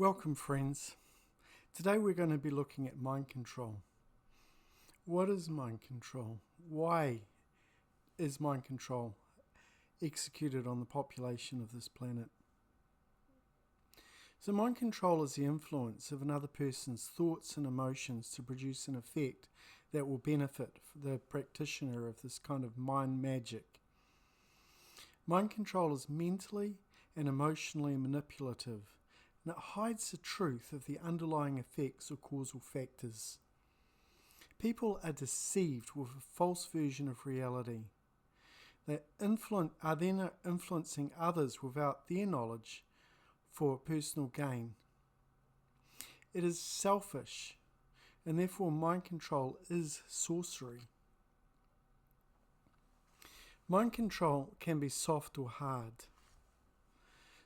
Welcome, friends. Today we're going to be looking at mind control. What is mind control? Why is mind control executed on the population of this planet? So mind control is the influence of another person's thoughts and emotions to produce an effect that will benefit the practitioner of this kind of mind magic. Mind control is mentally and emotionally manipulative, and it hides the truth of the underlying effects or causal factors. People are deceived with a false version of reality. They are then influencing others without their knowledge for personal gain. It is selfish, and therefore mind control is sorcery. Mind control can be soft or hard.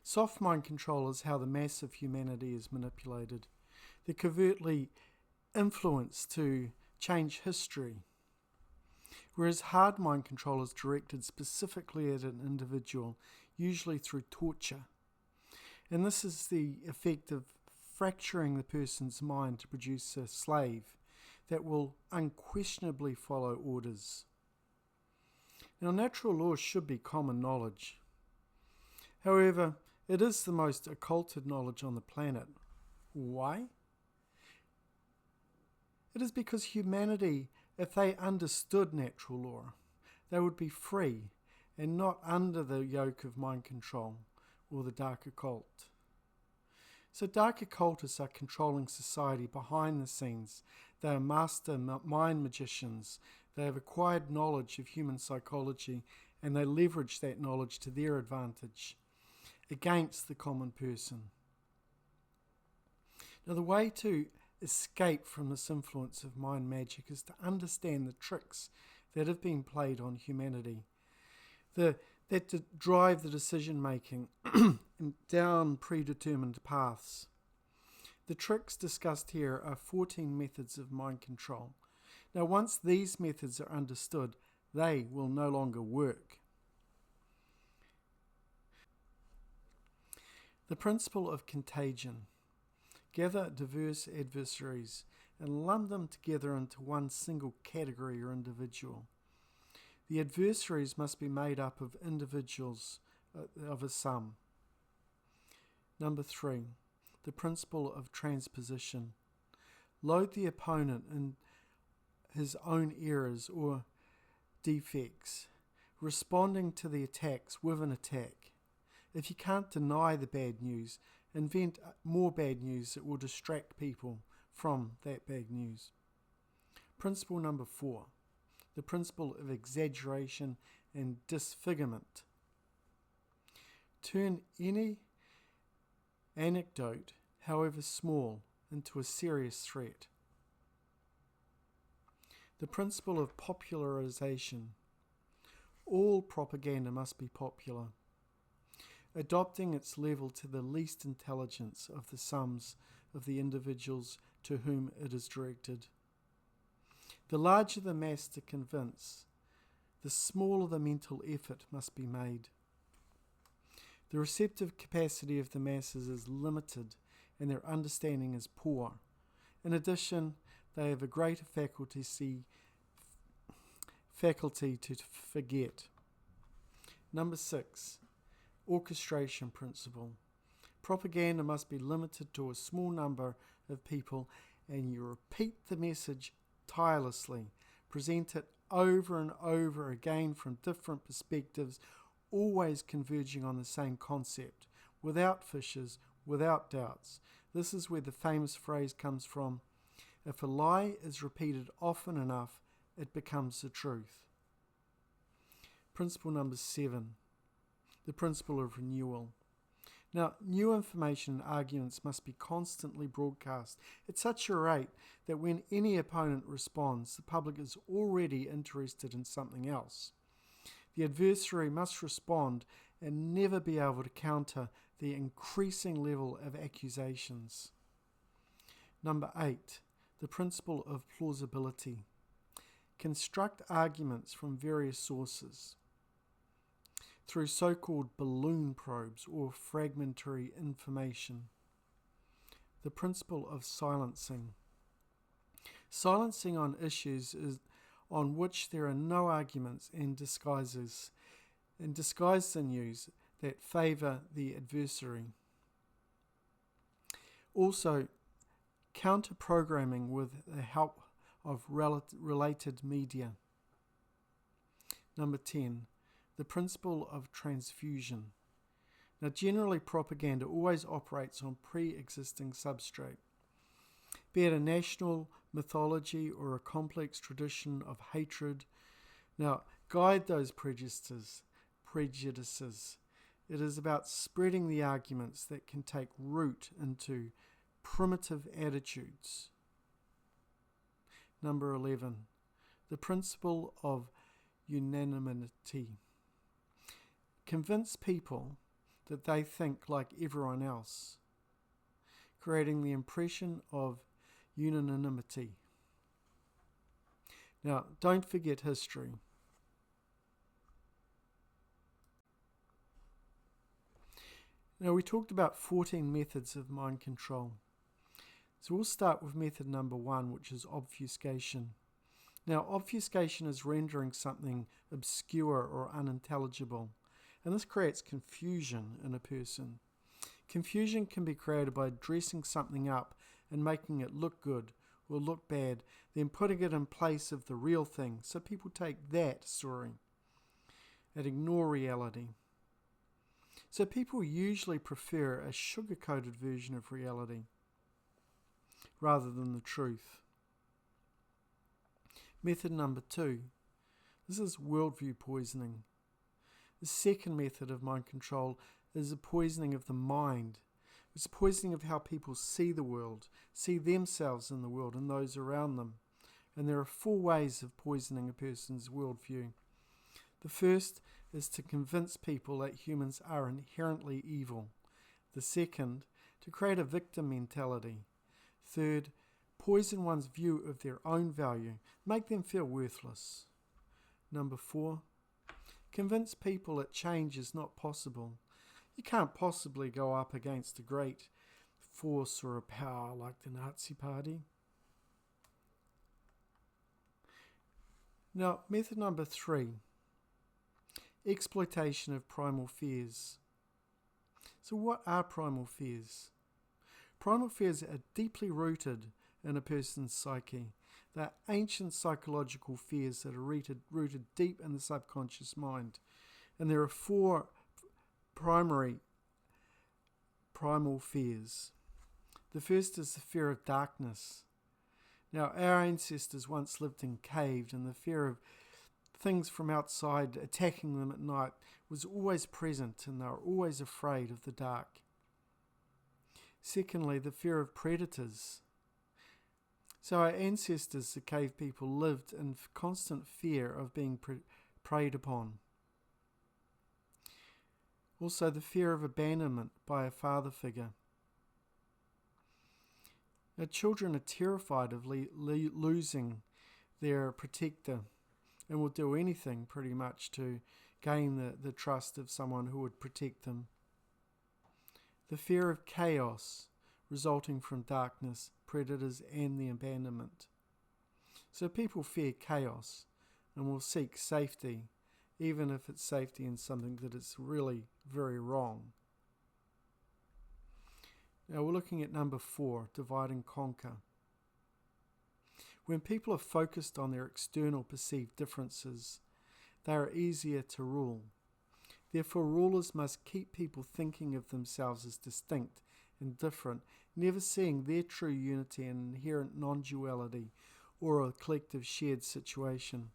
Soft mind control is how the mass of humanity is manipulated. They're covertly influenced to change history. Whereas hard mind control is directed specifically at an individual, usually through torture. And this is the effect of fracturing the person's mind to produce a slave that will unquestionably follow orders. Now, natural laws should be common knowledge. However, it is the most occulted knowledge on the planet. Why? It is because humanity, if they understood natural law, they would be free and not under the yoke of mind control or the dark occult. So dark occultists are controlling society behind the scenes. They are master mind magicians. They have acquired knowledge of human psychology, and they leverage that knowledge to their advantage against the common person. Now, the way to escape from this influence of mind magic is to understand the tricks that have been played on humanity, that drive the decision making down predetermined paths. The tricks discussed here are 14 methods of mind control. Now, once these methods are understood, they will no longer work. The principle of contagion. Gather diverse adversaries and lump them together into one single category or individual. The adversaries must be made up of individuals of a sum. Number 3, the principle of transposition. Load the opponent in his own errors or defects, responding to the attacks with an attack. If you can't deny the bad news, invent more bad news that will distract people from that bad news. Principle number 4, the principle of exaggeration and disfigurement. Turn any anecdote, however small, into a serious threat. The principle of popularization. All propaganda must be popular, adopting its level to the least intelligence of the sums of the individuals to whom it is directed. The larger the mass to convince, the smaller the mental effort must be made. The receptive capacity of the masses is limited and their understanding is poor. In addition, they have a greater faculty to forget. Number 6, orchestration principle. Propaganda must be limited to a small number of people, and you repeat the message tirelessly. Present it over and over again from different perspectives, always converging on the same concept, without fissures, without doubts. This is where the famous phrase comes from: if a lie is repeated often enough, it becomes the truth. Principle number 7, the principle of renewal. Now, new information and arguments must be constantly broadcast at such a rate that when any opponent responds, the public is already interested in something else. The adversary must respond and never be able to counter the increasing level of accusations. Number 8, the principle of plausibility. Construct arguments from various sources. through so-called balloon probes or fragmentary information. the principle of silencing. Silencing on issues on which there are no arguments and disguise the news that favour the adversary. Also, counter-programming with the help of related media. Number 10, the principle of transfusion. Now, generally, propaganda always operates on pre-existing substrate, be it a national mythology or a complex tradition of hatred. Now, guide those prejudices. It is about spreading the arguments that can take root into primitive attitudes. Number 11, the principle of unanimity. Convince people that they think like everyone else, creating the impression of unanimity. Now, don't forget history. Now, we talked about 14 methods of mind control. So we'll start with method number 1, which is obfuscation. Now, obfuscation is rendering something obscure or unintelligible, and this creates confusion in a person. Confusion can be created by dressing something up and making it look good or look bad, then putting it in place of the real thing, so people take that story and ignore reality. So people usually prefer a sugar-coated version of reality rather than the truth. Method number 2. This is worldview poisoning. The second method of mind control is the poisoning of the mind. It's poisoning of how people see the world, see themselves in the world and those around them. And there are 4 ways of poisoning a person's worldview. The first is to convince people that humans are inherently evil. The second, to create a victim mentality. Third, poison one's view of their own value, make them feel worthless. Number 4, convince people that change is not possible. You can't possibly go up against a great force or a power like the Nazi Party. Now, method number 3, exploitation of primal fears. So what are primal fears? Primal fears are deeply rooted in a person's psyche. They're ancient psychological fears that are rooted deep in the subconscious mind. And there are 4 primary primal fears. The first is the fear of darkness. Now, our ancestors once lived in caves, and the fear of things from outside attacking them at night was always present, and they were always afraid of the dark. Secondly, the fear of predators. So our ancestors, the cave people, lived in constant fear of being preyed upon. Also, the fear of abandonment by a father figure. Now, children are terrified of losing their protector and will do anything pretty much to gain the trust of someone who would protect them. The fear of chaos resulting from darkness, predators, and the abandonment. So people fear chaos and will seek safety, even if it's safety in something that is really very wrong. Now we're looking at number 4, divide and conquer. When people are focused on their external perceived differences, they are easier to rule. Therefore, rulers must keep people thinking of themselves as distinct and different, never seeing their true unity and inherent non-duality or a collective shared situation.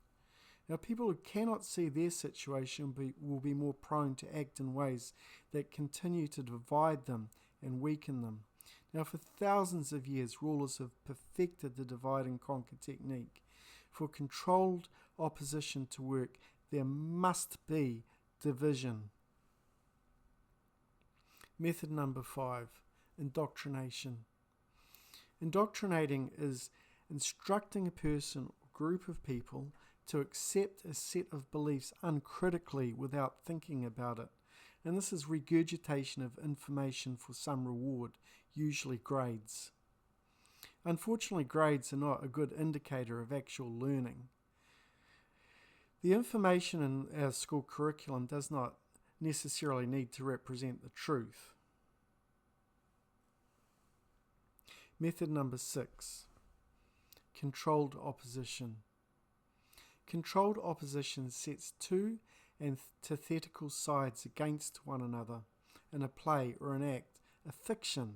Now, people who cannot see their situation will be more prone to act in ways that continue to divide them and weaken them. Now, for thousands of years, rulers have perfected the divide and conquer technique. For controlled opposition to work, there must be division. Method number 5, indoctrination. Indoctrinating is instructing a person or group of people to accept a set of beliefs uncritically without thinking about it. and this is regurgitation of information for some reward, usually grades. Unfortunately, grades are not a good indicator of actual learning. The information in our school curriculum does not necessarily need to represent the truth. Method number 6, controlled opposition. Controlled opposition sets two antithetical sides against one another in a play or an act, a fiction,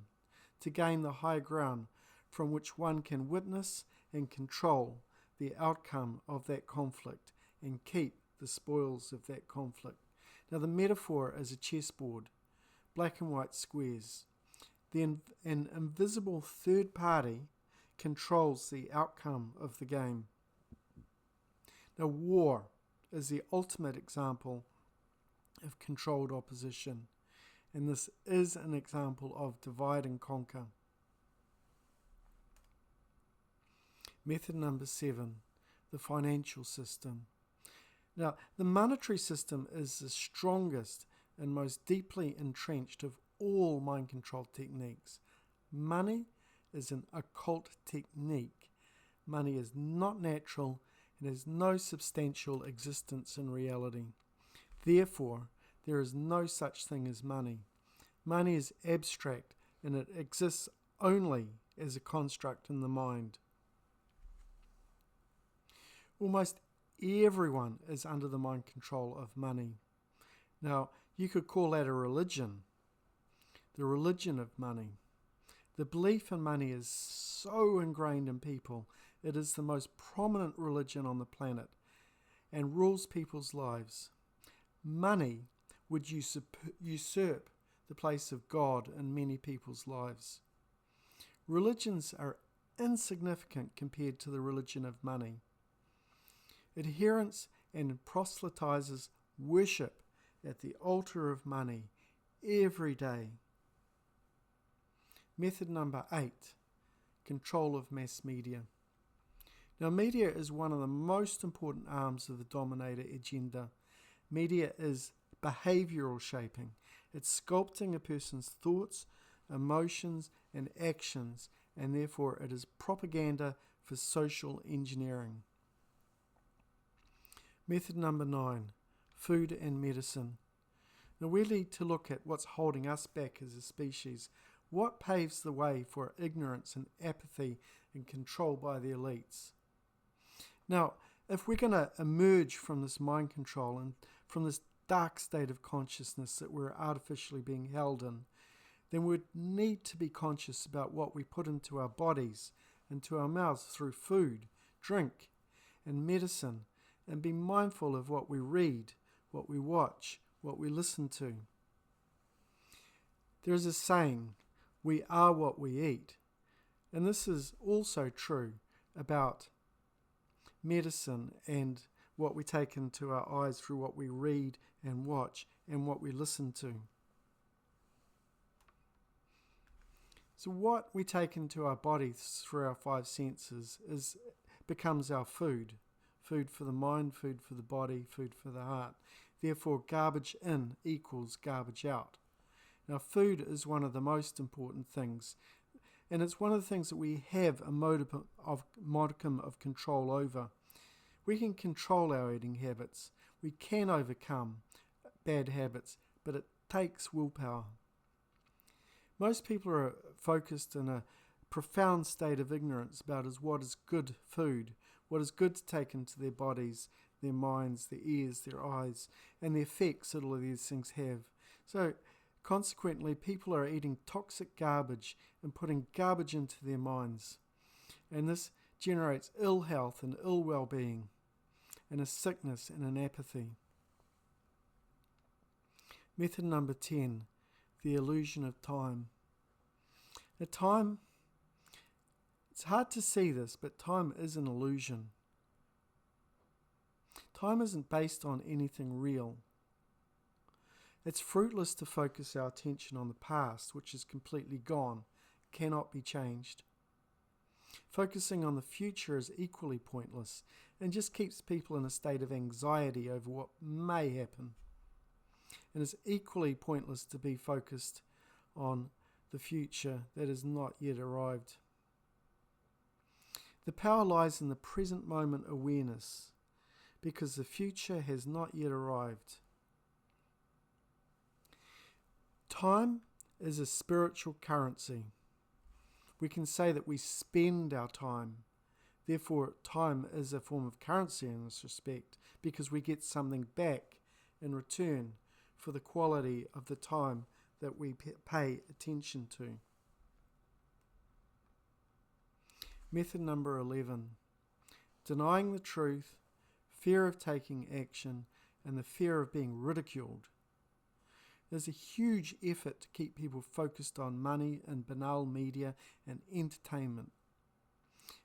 to gain the high ground from which one can witness and control the outcome of that conflict and keep the spoils of that conflict. Now the metaphor is a chessboard, black and white squares. An invisible third party controls the outcome of the game. Now war is the ultimate example of controlled opposition, and this is an example of divide and conquer. Method number 7, the financial system. Now, the monetary system is the strongest and most deeply entrenched of all mind control techniques. Money is an occult technique. Money is not natural and has no substantial existence in reality. Therefore, there is no such thing as money. Money is abstract and it exists only as a construct in the mind. Almost everyone is under the mind control of money. Now, you could call that a religion, the religion of money. The belief in money is so ingrained in people, it is the most prominent religion on the planet and rules people's lives. Money would usurp the place of God in many people's lives. Religions are insignificant compared to the religion of money. Adherents and proselytizers worship at the altar of money every day. Method number 8, control of mass media. Now, media is one of the most important arms of the dominator agenda. Media is behavioral shaping. It's sculpting a person's thoughts, emotions, and actions, and therefore it is propaganda for social engineering. Method number 9, food and medicine. Now we need to look at what's holding us back as a species. What paves the way for ignorance and apathy and control by the elites? Now, if we're going to emerge from this mind control and from this dark state of consciousness that we're artificially being held in, then we need to be conscious about what we put into our bodies, into our mouths through food, drink, and medicine, and be mindful of what we read, what we watch, what we listen to. There is a saying, we are what we eat. And this is also true about medicine and what we take into our eyes through what we read and watch and what we listen to. So what we take into our bodies through our 5 senses becomes our food. Food for the mind, food for the body, food for the heart. Therefore, garbage in equals garbage out. Now, food is one of the most important things, and it's one of the things that we have a modicum of control over. We can control our eating habits. We can overcome bad habits, but it takes willpower. Most people are focused in a profound state of ignorance about what is good food, what is good to take into their bodies, their minds, their ears, their eyes, and the effects that all of these things have. So, consequently, people are eating toxic garbage and putting garbage into their minds. And this generates ill health and ill well-being, and a sickness and an apathy. Method number 10, the illusion of time. At time, it's hard to see this, but time is an illusion. Time isn't based on anything real. It's fruitless to focus our attention on the past, which is completely gone, cannot be changed. Focusing on the future is equally pointless and just keeps people in a state of anxiety over what may happen. And it's equally pointless to be focused on the future that has not yet arrived. The power lies in the present moment awareness, because the future has not yet arrived. Time is a spiritual currency. We can say that we spend our time. Therefore, time is a form of currency in this respect, because we get something back in return for the quality of the time that we pay attention to. Method number 11. Denying the truth, fear of taking action, and the fear of being ridiculed. There's a huge effort to keep people focused on money and banal media and entertainment.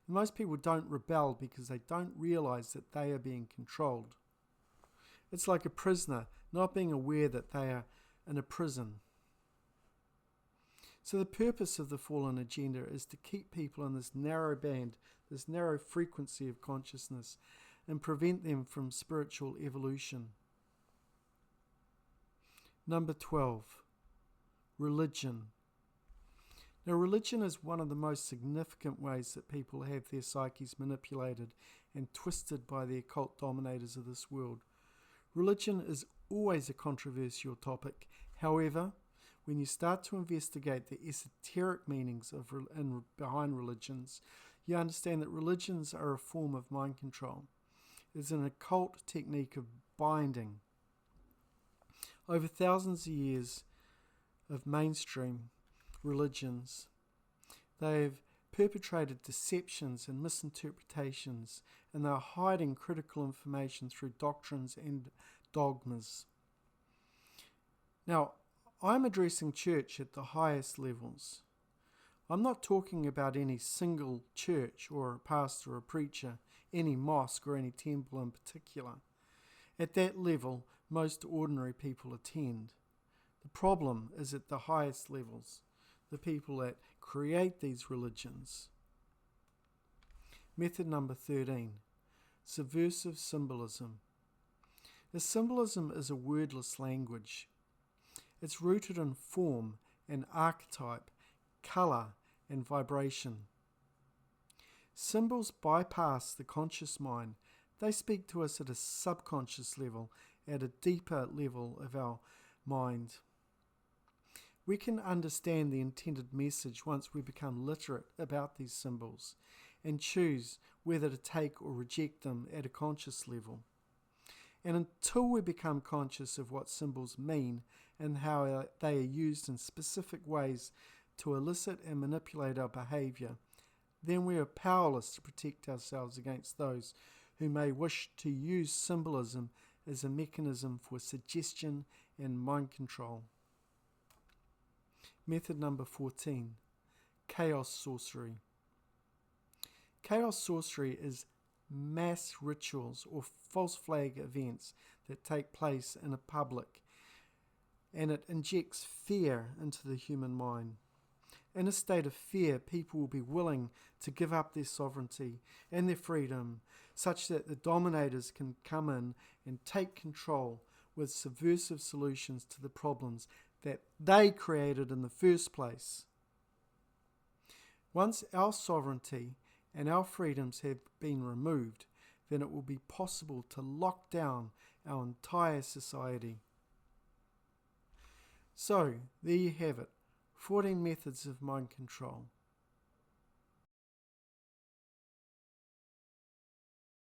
And most people don't rebel because they don't realize that they are being controlled. It's like a prisoner not being aware that they are in a prison. So the purpose of the fallen agenda is to keep people in this narrow band, this narrow frequency of consciousness, and prevent them from spiritual evolution. Number 12, religion. Now, religion is one of the most significant ways that people have their psyches manipulated and twisted by the occult dominators of this world. Religion is always a controversial topic. However, when you start to investigate the esoteric meanings of behind religions, you understand that religions are a form of mind control. It's an occult technique of binding. Over thousands of years of mainstream religions, they've perpetrated deceptions and misinterpretations, and they're hiding critical information through doctrines and dogmas. Now, I'm addressing church at the highest levels. I'm not talking about any single church or a pastor or a preacher, any mosque or any temple in particular. At that level, most ordinary people attend. The problem is at the highest levels, the people that create these religions. Method number 13, subversive symbolism. The symbolism is a wordless language. It's rooted in form and archetype, colour and vibration. Symbols bypass the conscious mind. They speak to us at a subconscious level, at a deeper level of our mind. We can understand the intended message once we become literate about these symbols and choose whether to take or reject them at a conscious level. And until we become conscious of what symbols mean and how they are used in specific ways to elicit and manipulate our behaviour, then we are powerless to protect ourselves against those who may wish to use symbolism as a mechanism for suggestion and mind control. Method number 14, chaos sorcery. Chaos sorcery is mass rituals or false flag events that take place in a public, and it injects fear into the human mind. In a state of fear, people will be willing to give up their sovereignty and their freedom, such that the dominators can come in and take control with subversive solutions to the problems that they created in the first place. Once our sovereignty and our freedoms have been removed, then it will be possible to lock down our entire society. So, there you have it, 14 methods of mind control.